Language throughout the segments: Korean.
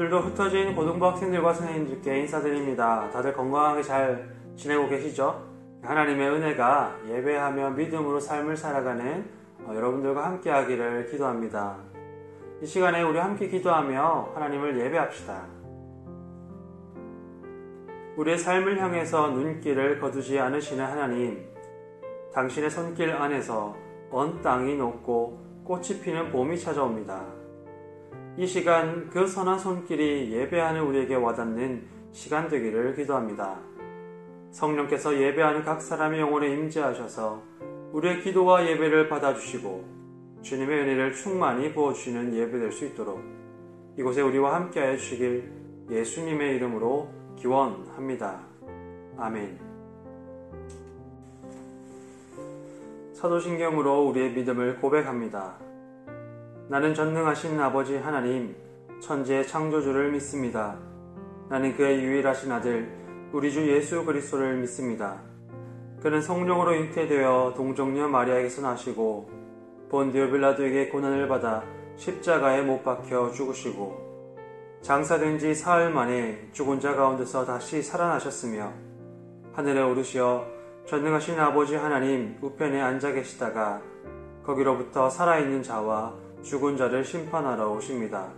오늘도 흩어진 고등부 학생들과 선생님들께 인사드립니다. 다들 건강하게 잘 지내고 계시죠? 하나님의 은혜가 예배하며 믿음으로 삶을 살아가는 여러분들과 함께 하기를 기도합니다. 이 시간에 우리 함께 기도하며 하나님을 예배합시다. 우리의 삶을 향해서 눈길을 거두지 않으시는 하나님, 당신의 손길 안에서 언 땅이 녹고 꽃이 피는 봄이 찾아옵니다. 이 시간 그 선한 손길이 예배하는 우리에게 와닿는 시간 되기를 기도합니다. 성령께서 예배하는 각 사람의 영혼에 임재하셔서 우리의 기도와 예배를 받아주시고 주님의 은혜를 충만히 부어주시는 예배 될 수 있도록 이곳에 우리와 함께하여 주시길 예수님의 이름으로 기원합니다. 아멘. 사도신경으로 우리의 믿음을 고백합니다. 나는 전능하신 아버지 하나님, 천지의 창조주를 믿습니다. 나는 그의 유일하신 아들, 우리 주 예수 그리스도를 믿습니다. 그는 성령으로 잉태되어 동정녀 마리아에게서 나시고 본디오 빌라도에게 고난을 받아 십자가에 못 박혀 죽으시고 장사된 지 사흘 만에 죽은 자 가운데서 다시 살아나셨으며 하늘에 오르시어 전능하신 아버지 하나님 우편에 앉아 계시다가 거기로부터 살아있는 자와 죽은 자를 심판하러 오십니다.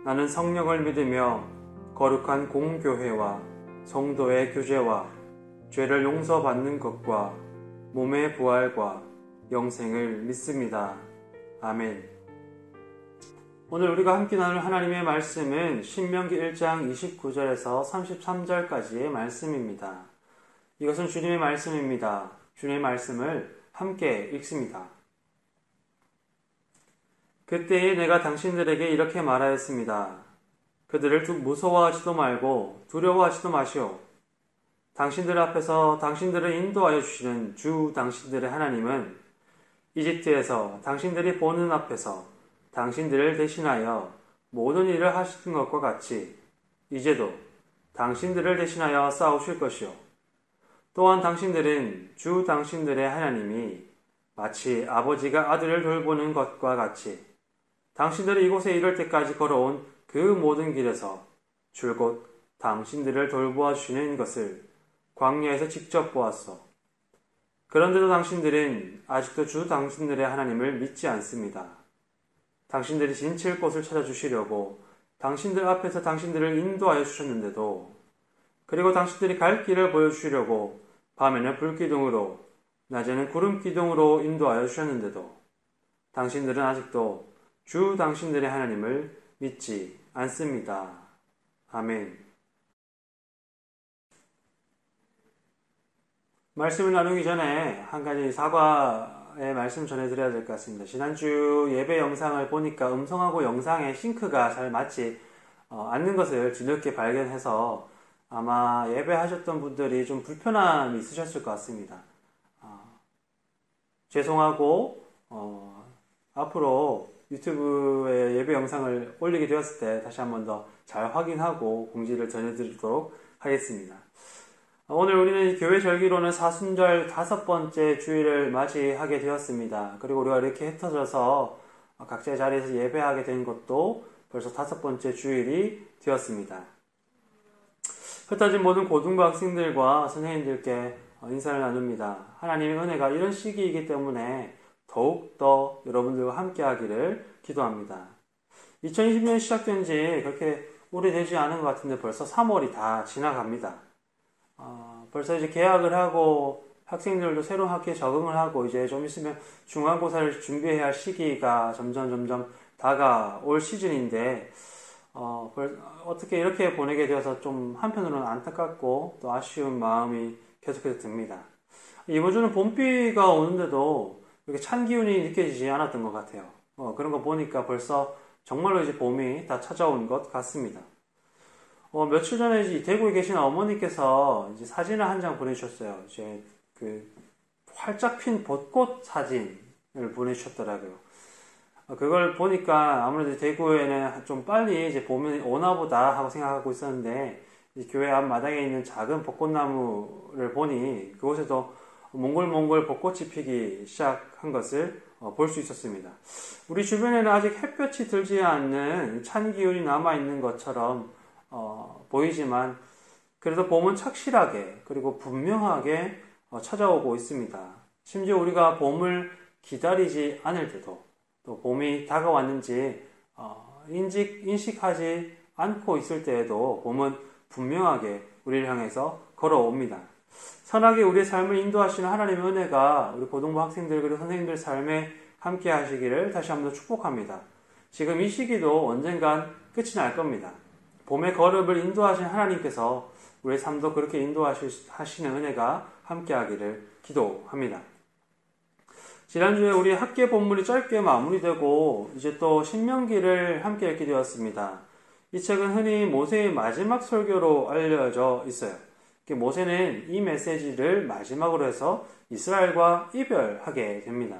나는 성령을 믿으며 거룩한 공교회와 성도의 교제와 죄를 용서받는 것과 몸의 부활과 영생을 믿습니다. 아멘. 오늘 우리가 함께 나눌 하나님의 말씀은 신명기 1장 29절에서 33절까지의 말씀입니다. 이것은 주님의 말씀입니다. 주님의 말씀을 함께 읽습니다. 그때에 내가 당신들에게 이렇게 말하였습니다. 그들을 무서워하지도 말고 두려워하지도 마시오. 당신들 앞에서 당신들을 인도하여 주시는 주 당신들의 하나님은 이집트에서 당신들이 보는 앞에서 당신들을 대신하여 모든 일을 하시는 것과 같이 이제도 당신들을 대신하여 싸우실 것이오. 또한 당신들은 주 당신들의 하나님이 마치 아버지가 아들을 돌보는 것과 같이 당신들이 이곳에 이를 때까지 걸어온 그 모든 길에서 줄곧 당신들을 돌보아 주시는 것을 광야에서 직접 보았소. 그런데도 당신들은 아직도 주 당신들의 하나님을 믿지 않습니다. 당신들이 진칠 곳을 찾아주시려고 당신들 앞에서 당신들을 인도하여 주셨는데도 그리고 당신들이 갈 길을 보여주시려고 밤에는 불기둥으로 낮에는 구름기둥으로 인도하여 주셨는데도 당신들은 아직도 주 당신들의 하나님을 믿지 않습니다. 아멘. 말씀을 나누기 전에 한 가지 사과의 말씀 전해드려야 될 것 같습니다. 지난주 예배 영상을 보니까 음성하고 영상의 싱크가 잘 맞지 않는 것을 뒤늦게 발견해서 아마 예배하셨던 분들이 좀 불편함이 있으셨을 것 같습니다. 죄송하고 앞으로 유튜브에 예배 영상을 올리게 되었을 때 다시 한 번 더 잘 확인하고 공지를 전해드리도록 하겠습니다. 오늘 우리는 교회 절기로는 사순절 5번째 주일을 맞이하게 되었습니다. 그리고 우리가 이렇게 흩어져서 각자의 자리에서 예배하게 된 것도 벌써 5번째 주일이 되었습니다. 흩어진 모든 고등부 학생들과 선생님들께 인사를 나눕니다. 하나님의 은혜가 이런 시기이기 때문에 더욱더 여러분들과 함께 하기를 기도합니다. 2020년 시작된 지 그렇게 오래되지 않은 것 같은데 벌써 3월이 다 지나갑니다. 벌써 이제 개학을 하고 학생들도 새로운 학기에 적응을 하고 이제 좀 있으면 중간고사를 준비해야 할 시기가 점점 다가올 시즌인데 어떻게 이렇게 보내게 되어서 좀 한편으로는 안타깝고 또 아쉬운 마음이 계속해서 듭니다. 이번 주는 봄비가 오는데도 이렇게 찬 기운이 느껴지지 않았던 것 같아요. 그런 거 보니까 벌써 정말로 이제 봄이 다 찾아온 것 같습니다. 며칠 전에 이제 대구에 계신 어머니께서 이제 사진을 한 장 보내주셨어요. 이제 그 활짝 핀 벚꽃 사진을 보내주셨더라고요. 그걸 보니까 아무래도 대구에는 좀 빨리 이제 봄이 오나 보다 하고 생각하고 있었는데 교회 앞마당에 있는 작은 벚꽃나무를 보니 그곳에도 몽골몽골 벚꽃이 피기 시작한 것을 볼 수 있었습니다. 우리 주변에는 아직 햇볕이 들지 않는 찬 기운이 남아있는 것처럼 보이지만 그래도 봄은 착실하게 그리고 분명하게 찾아오고 있습니다. 심지어 우리가 봄을 기다리지 않을 때도 또 봄이 다가왔는지 인식하지 않고 있을 때에도 봄은 분명하게 우리를 향해서 걸어옵니다. 선하게 우리의 삶을 인도하시는 하나님의 은혜가 우리 고등부 학생들 그리고 선생님들 삶에 함께 하시기를 다시 한번 축복합니다. 지금 이 시기도 언젠간 끝이 날 겁니다. 봄의 걸음을 인도하신 하나님께서 우리의 삶도 그렇게 인도하시는 은혜가 함께 하기를 기도합니다. 지난주에 우리 학계 본문이 짧게 마무리되고 이제 또 신명기를 함께 읽게 되었습니다. 이 책은 흔히 모세의 마지막 설교로 알려져 있어요. 모세는 이 메시지를 마지막으로 해서 이스라엘과 이별하게 됩니다.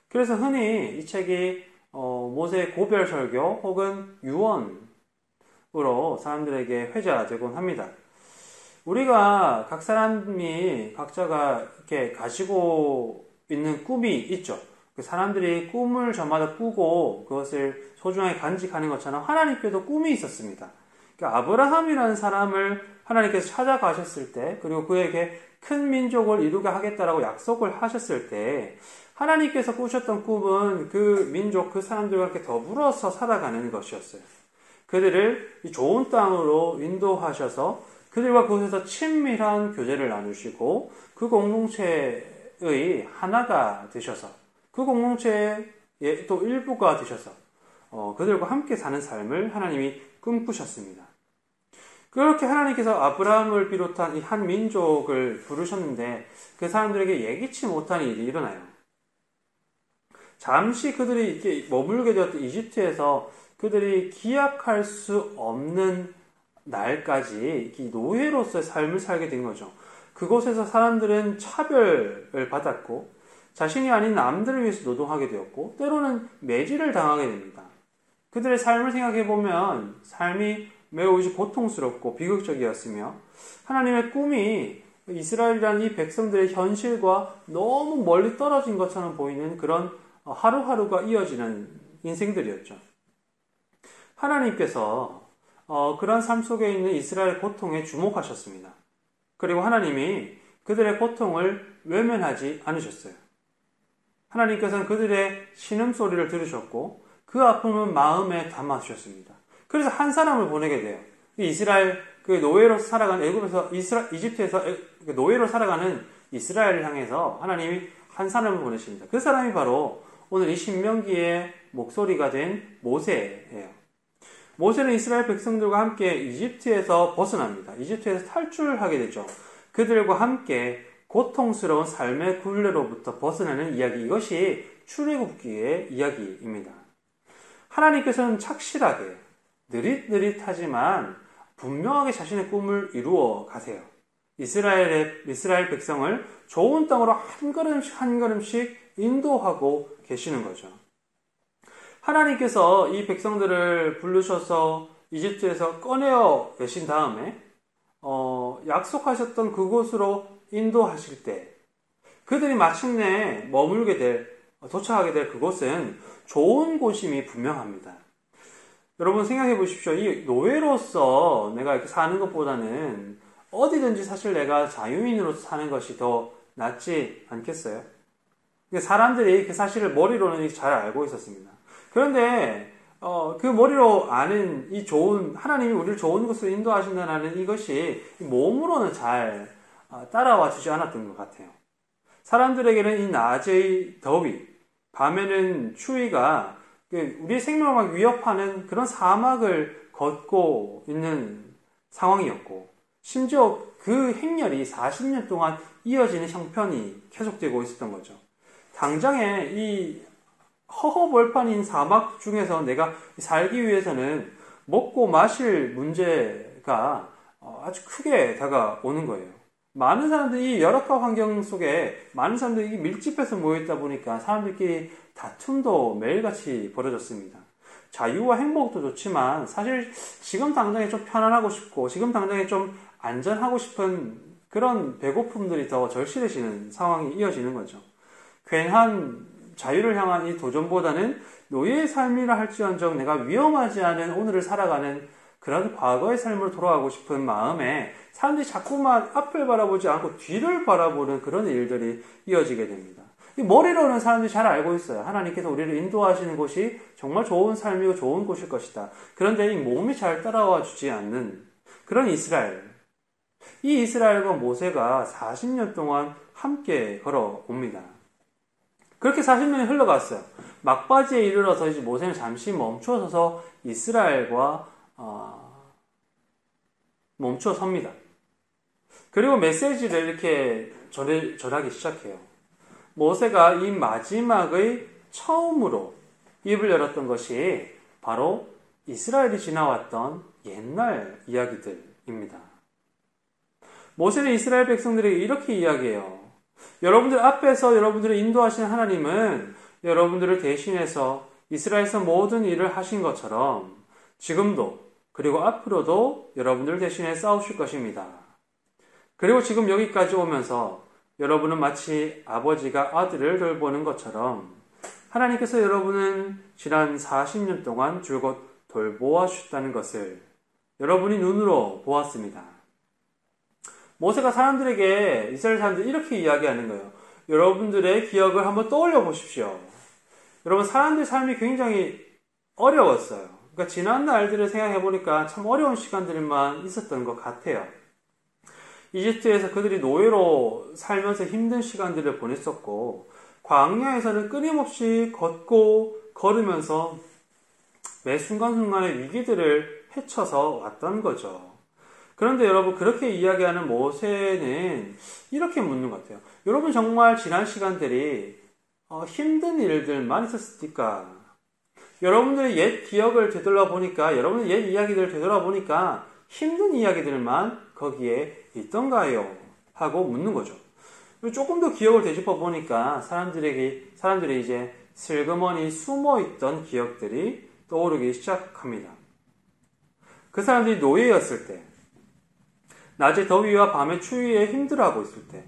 그래서 흔히 이 책이 모세의 고별 설교 혹은 유언으로 사람들에게 회자되곤 합니다. 우리가 각 사람이 각자가 이렇게 가지고 있는 꿈이 있죠. 사람들이 꿈을 저마다 꾸고 그것을 소중하게 간직하는 것처럼 하나님께도 꿈이 있었습니다. 그러니까 아브라함이라는 사람을 하나님께서 찾아가셨을 때 그리고 그에게 큰 민족을 이루게 하겠다라고 약속을 하셨을 때 하나님께서 꾸셨던 꿈은 그 민족, 그 사람들과 함께 더불어서 살아가는 것이었어요. 그들을 좋은 땅으로 인도하셔서 그들과 그곳에서 친밀한 교제를 나누시고 그 공동체의 하나가 되셔서 그 공동체의 또 일부가 되셔서 그들과 함께 사는 삶을 하나님이 꿈꾸셨습니다. 그렇게 하나님께서 아브라함을 비롯한 이 한 민족을 부르셨는데 그 사람들에게 예기치 못한 일이 일어나요. 잠시 그들이 이렇게 머물게 되었던 이집트에서 그들이 기약할 수 없는 날까지 노예로서의 삶을 살게 된 거죠. 그곳에서 사람들은 차별을 받았고 자신이 아닌 남들을 위해서 노동하게 되었고 때로는 매질을 당하게 됩니다. 그들의 삶을 생각해보면 삶이 매우 고통스럽고 비극적이었으며 하나님의 꿈이 이스라엘이라는 이 백성들의 현실과 너무 멀리 떨어진 것처럼 보이는 그런 하루하루가 이어지는 인생들이었죠. 하나님께서 그런 삶 속에 있는 이스라엘의 고통에 주목하셨습니다. 그리고 하나님이 그들의 고통을 외면하지 않으셨어요. 하나님께서는 그들의 신음소리를 들으셨고 그 아픔은 마음에 담아주셨습니다. 그래서 한 사람을 보내게 돼요. 이스라엘 그 노예로 살아가는 이집트에서 노예로 살아가는 이스라엘을 향해서 하나님이 한 사람을 보내십니다. 그 사람이 바로 오늘 이 신명기의 목소리가 된 모세예요. 모세는 이스라엘 백성들과 함께 이집트에서 벗어납니다. 이집트에서 탈출하게 되죠. 그들과 함께 고통스러운 삶의 굴레로부터 벗어나는 이야기, 이것이 출애굽기의 이야기입니다. 하나님께서는 착실하게 느릿느릿하지만 분명하게 자신의 꿈을 이루어 가세요. 이스라엘 백성을 좋은 땅으로 한 걸음씩 한 걸음씩 인도하고 계시는 거죠. 하나님께서 이 백성들을 부르셔서 이집트에서 꺼내어 내신 다음에 약속하셨던 그곳으로 인도하실 때 그들이 마침내 도착하게 될 그곳은 좋은 곳임이 분명합니다. 여러분 생각해 보십시오. 이 노예로서 내가 이렇게 사는 것보다는 어디든지 사실 내가 자유인으로서 사는 것이 더 낫지 않겠어요? 사람들이 그 사실을 머리로는 잘 알고 있었습니다. 그런데 그 머리로 아는 이 하나님이 우리를 좋은 곳으로 인도하신다는 이것이 몸으로는 잘 따라와 주지 않았던 것 같아요. 사람들에게는 이 낮의 더위, 밤에는 추위가 우리의 생명을 막 위협하는 그런 사막을 걷고 있는 상황이었고 심지어 그 행렬이 40년 동안 이어지는 형편이 계속되고 있었던 거죠. 당장에 이 허허벌판인 사막 중에서 내가 살기 위해서는 먹고 마실 문제가 아주 크게 다가오는 거예요. 많은 사람들이 열악한 환경 속에 많은 사람들이 밀집해서 모여있다 보니까 사람들끼리 다툼도 매일같이 벌어졌습니다. 자유와 행복도 좋지만 사실 지금 당장에 좀 편안하고 싶고 지금 당장에 좀 안전하고 싶은 그런 배고픔들이 더 절실해지는 상황이 이어지는 거죠. 괜한 자유를 향한 이 도전보다는 노예의 삶이라 할지언정 내가 위험하지 않은 오늘을 살아가는 그런 과거의 삶으로 돌아가고 싶은 마음에 사람들이 자꾸만 앞을 바라보지 않고 뒤를 바라보는 그런 일들이 이어지게 됩니다. 이 머리로는 사람들이 잘 알고 있어요. 하나님께서 우리를 인도하시는 곳이 정말 좋은 삶이고 좋은 곳일 것이다. 그런데 이 몸이 잘 따라와 주지 않는 그런 이스라엘. 이 이스라엘과 모세가 40년 동안 함께 걸어옵니다. 그렇게 40년이 흘러갔어요. 막바지에 이르러서 이제 모세는 잠시 멈춰서서 이스라엘과 멈춰 섭니다. 그리고 메시지를 이렇게 전하기 시작해요. 모세가 이 마지막의 처음으로 입을 열었던 것이 바로 이스라엘이 지나왔던 옛날 이야기들입니다. 모세는 이스라엘 백성들에게 이렇게 이야기해요. 여러분들 앞에서 여러분들을 인도하신 하나님은 여러분들을 대신해서 이스라엘에서 모든 일을 하신 것처럼 지금도 그리고 앞으로도 여러분들 대신해 싸우실 것입니다. 그리고 지금 여기까지 오면서 여러분은 마치 아버지가 아들을 돌보는 것처럼 하나님께서 여러분은 지난 40년 동안 줄곧 돌보아 주셨다는 것을 여러분이 눈으로 보았습니다. 모세가 사람들에게 이스라엘 사람들이 이렇게 이야기하는 거예요. 여러분들의 기억을 한번 떠올려 보십시오. 여러분 사람들 삶이 굉장히 어려웠어요. 그러니까 지난 날들을 생각해 보니까 참 어려운 시간들만 있었던 것 같아요. 이집트에서 그들이 노예로 살면서 힘든 시간들을 보냈었고 광야에서는 끊임없이 걷고 걸으면서 매 순간순간의 위기들을 헤쳐서 왔던 거죠. 그런데 여러분 그렇게 이야기하는 모세는 이렇게 묻는 것 같아요. 여러분 정말 지난 시간들이 힘든 일들만 있었습니까? 여러분들의 옛 기억을 되돌아보니까 여러분의 옛 이야기들을 되돌아보니까 힘든 이야기들만 거기에 있던가요? 하고 묻는 거죠. 조금 더 기억을 되짚어 보니까 사람들이 이제 슬그머니 숨어 있던 기억들이 떠오르기 시작합니다. 그 사람들이 노예였을 때, 낮의 더위와 밤의 추위에 힘들어하고 있을 때,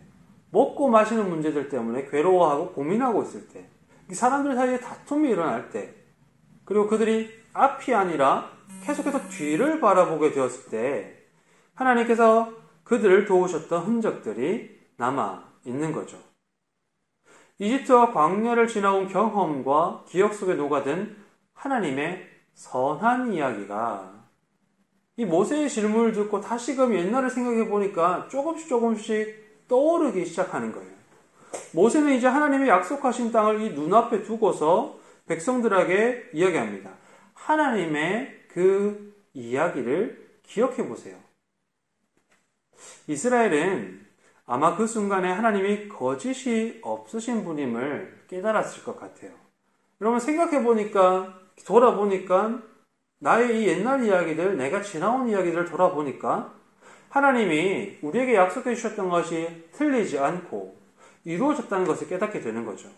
먹고 마시는 문제들 때문에 괴로워하고 고민하고 있을 때, 이 사람들 사이에 다툼이 일어날 때, 그리고 그들이 앞이 아니라 계속해서 뒤를 바라보게 되었을 때 하나님께서 그들을 도우셨던 흔적들이 남아 있는 거죠. 이집트와 광야를 지나온 경험과 기억 속에 녹아든 하나님의 선한 이야기가 이 모세의 질문을 듣고 다시금 옛날을 생각해 보니까 조금씩 떠오르기 시작하는 거예요. 모세는 이제 하나님이 약속하신 땅을 이 눈앞에 두고서 백성들에게 이야기합니다. 하나님의 그 이야기를 기억해 보세요. 이스라엘은 아마 그 순간에 하나님이 거짓이 없으신 분임을 깨달았을 것 같아요. 여러분 생각해 보니까, 돌아보니까 나의 이 옛날 이야기들, 내가 지나온 이야기들을 돌아보니까 하나님이 우리에게 약속해 주셨던 것이 틀리지 않고 이루어졌다는 것을 깨닫게 되는 거죠.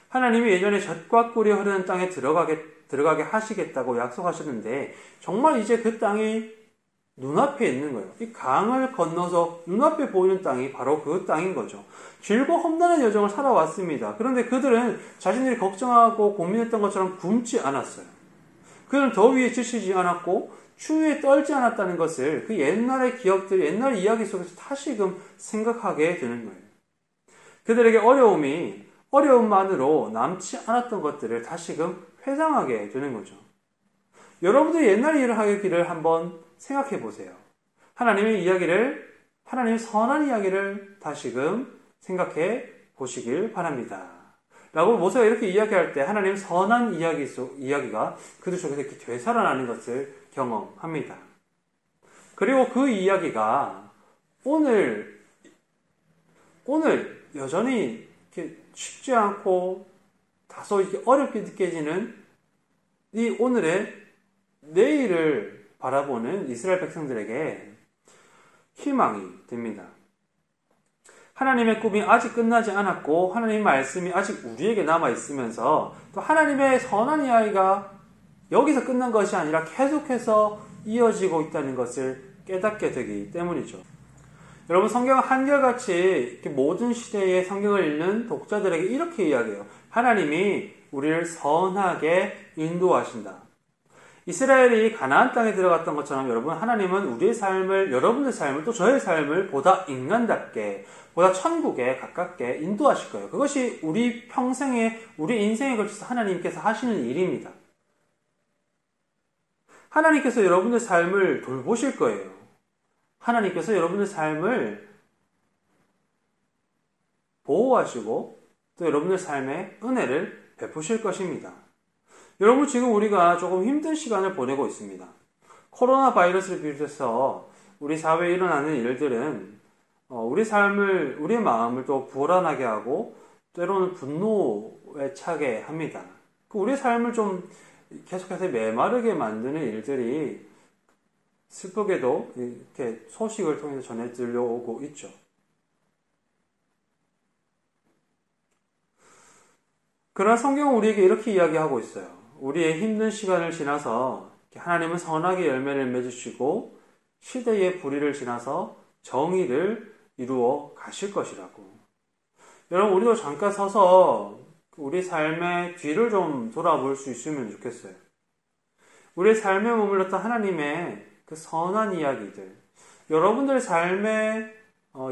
하나님이 예전에 젖과 꿀이 흐르는 땅에 들어가게 하시겠다고 약속하셨는데 정말 이제 그 땅이 눈앞에 있는 거예요. 이 강을 건너서 눈앞에 보이는 땅이 바로 그 땅인 거죠. 길고 험난한 여정을 살아왔습니다. 그런데 그들은 자신들이 걱정하고 고민했던 것처럼 굶지 않았어요. 그들은 더위에 지치지 않았고 추위에 떨지 않았다는 것을 그 옛날의 기억들, 옛날 이야기 속에서 다시금 생각하게 되는 거예요. 그들에게 어려움만으로 남지 않았던 것들을 다시금 회상하게 되는 거죠. 여러분들이 옛날 일을 하기를 한번 생각해 보세요. 하나님의 선한 이야기를 다시금 생각해 보시길 바랍니다. 라고 모세가 이렇게 이야기할 때 하나님의 선한 이야기가 그들 속에서 이렇게 되살아나는 것을 경험합니다. 그리고 그 이야기가 오늘 여전히 이렇게 쉽지 않고 다소 이렇게 어렵게 느껴지는 이 오늘의 내일을 바라보는 이스라엘 백성들에게 희망이 됩니다. 하나님의 꿈이 아직 끝나지 않았고 하나님의 말씀이 아직 우리에게 남아 있으면서 또 하나님의 선한 이야기가 여기서 끝난 것이 아니라 계속해서 이어지고 있다는 것을 깨닫게 되기 때문이죠. 여러분 성경은 한결같이 이렇게 모든 시대의 성경을 읽는 독자들에게 이렇게 이야기해요. 하나님이 우리를 선하게 인도하신다. 이스라엘이 가나안 땅에 들어갔던 것처럼 여러분, 하나님은 우리의 삶을, 여러분의 삶을, 또 저의 삶을 보다 인간답게, 보다 천국에 가깝게 인도하실 거예요. 그것이 우리 평생에, 우리 인생에 걸쳐서 하나님께서 하시는 일입니다. 하나님께서 여러분의 삶을 돌보실 거예요. 하나님께서 여러분의 삶을 보호하시고 또 여러분의 삶에 은혜를 베푸실 것입니다. 여러분, 지금 우리가 조금 힘든 시간을 보내고 있습니다. 코로나 바이러스를 비롯해서 우리 사회에 일어나는 일들은 우리 삶을, 우리의 마음을 또 불안하게 하고 때로는 분노에 차게 합니다. 우리의 삶을 좀 계속해서 메마르게 만드는 일들이 슬프게도 이렇게 소식을 통해서 전해 들려오고 있죠. 그러나 성경은 우리에게 이렇게 이야기하고 있어요. 우리의 힘든 시간을 지나서 하나님은 선하게 열매를 맺으시고 시대의 불의를 지나서 정의를 이루어 가실 것이라고. 여러분, 우리도 잠깐 서서 우리 삶의 뒤를 좀 돌아볼 수 있으면 좋겠어요. 우리의 삶에 머물렀던 하나님의 그 선한 이야기들, 여러분들 삶에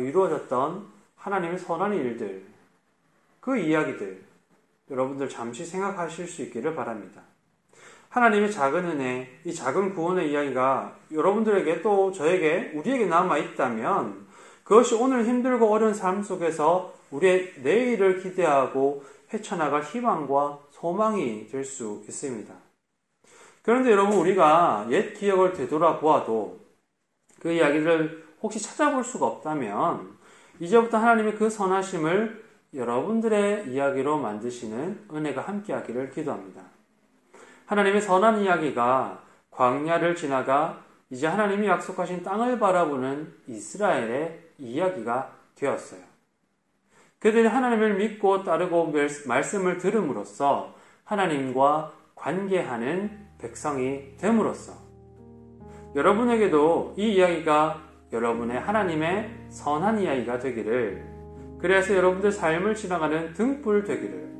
이루어졌던 하나님의 선한 일들, 그 이야기들, 여러분들 잠시 생각하실 수 있기를 바랍니다. 하나님의 작은 은혜, 이 작은 구원의 이야기가 여러분들에게 또 저에게, 우리에게 남아있다면 그것이 오늘 힘들고 어려운 삶 속에서 우리의 내일을 기대하고 헤쳐나갈 희망과 소망이 될 수 있습니다. 그런데 여러분, 우리가 옛 기억을 되돌아보아도 그 이야기를 혹시 찾아볼 수가 없다면 이제부터 하나님의 그 선하심을 여러분들의 이야기로 만드시는 은혜가 함께하기를 기도합니다. 하나님의 선한 이야기가 광야를 지나가 이제 하나님이 약속하신 땅을 바라보는 이스라엘의 이야기가 되었어요. 그들이 하나님을 믿고 따르고 말씀을 들음으로써 하나님과 관계하는 백성이 됨으로써 여러분에게도 이 이야기가 여러분의 하나님의 선한 이야기가 되기를, 그래서 여러분들 삶을 지나가는 등불 되기를,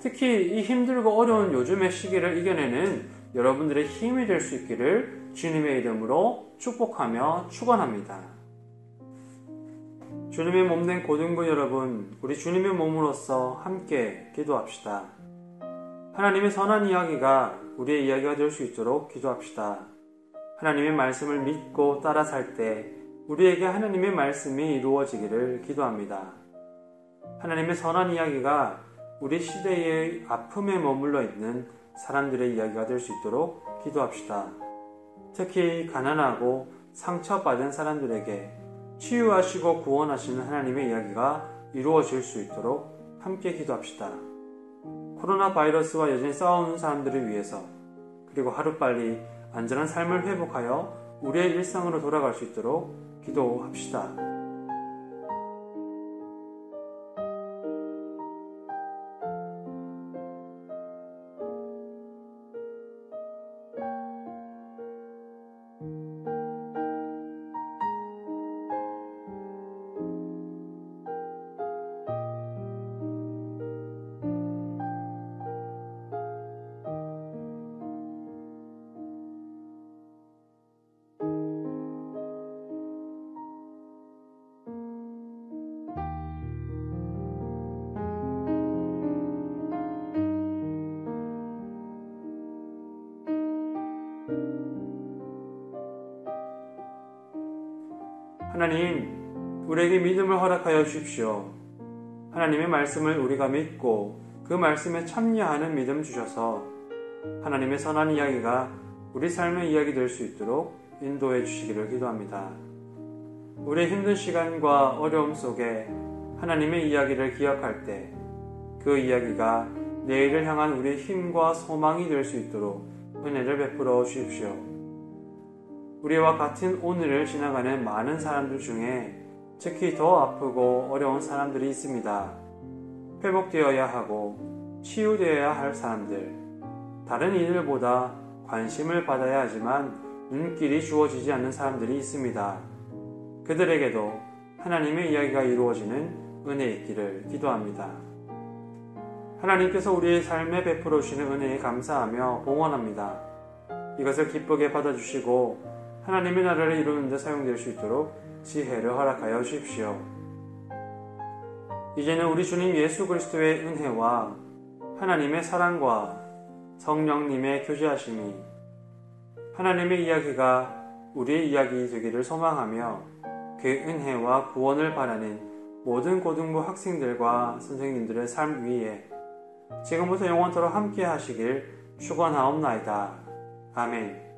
특히 이 힘들고 어려운 요즘의 시기를 이겨내는 여러분들의 힘이 될 수 있기를 주님의 이름으로 축복하며 축원합니다. 주님의 몸된 고등부 여러분, 우리 주님의 몸으로서 함께 기도합시다. 하나님의 선한 이야기가 우리의 이야기가 될 수 있도록 기도합시다. 하나님의 말씀을 믿고 따라 살 때 우리에게 하나님의 말씀이 이루어지기를 기도합니다. 하나님의 선한 이야기가 우리 시대의 아픔에 머물러 있는 사람들의 이야기가 될 수 있도록 기도합시다. 특히 가난하고 상처받은 사람들에게 치유하시고 구원하시는 하나님의 이야기가 이루어질 수 있도록 함께 기도합시다. 코로나 바이러스와 여전히 싸우는 사람들을 위해서, 그리고 하루빨리 안전한 삶을 회복하여 우리의 일상으로 돌아갈 수 있도록 기도합시다. 하나님, 우리에게 믿음을 허락하여 주십시오. 하나님의 말씀을 우리가 믿고 그 말씀에 참여하는 믿음 주셔서 하나님의 선한 이야기가 우리 삶의 이야기 될 수 있도록 인도해 주시기를 기도합니다. 우리의 힘든 시간과 어려움 속에 하나님의 이야기를 기억할 때 그 이야기가 내일을 향한 우리의 힘과 소망이 될 수 있도록 은혜를 베풀어 주십시오. 우리와 같은 오늘을 지나가는 많은 사람들 중에 특히 더 아프고 어려운 사람들이 있습니다. 회복되어야 하고 치유되어야 할 사람들, 다른 이들보다 관심을 받아야 하지만 눈길이 주어지지 않는 사람들이 있습니다. 그들에게도 하나님의 이야기가 이루어지는 은혜 있기를 기도합니다. 하나님께서 우리의 삶에 베풀어 주시는 은혜에 감사하며 봉헌합니다. 이것을 기쁘게 받아주시고 하나님의 나라를 이루는 데 사용될 수 있도록 지혜를 허락하여 주십시오. 이제는 우리 주님 예수 그리스도의 은혜와 하나님의 사랑과 성령님의 교제하심이 하나님의 이야기가 우리의 이야기 되기를 소망하며 그 은혜와 구원을 바라는 모든 고등부 학생들과 선생님들의 삶 위에 지금부터 영원토록 함께 하시길 축원하옵나이다. 아멘.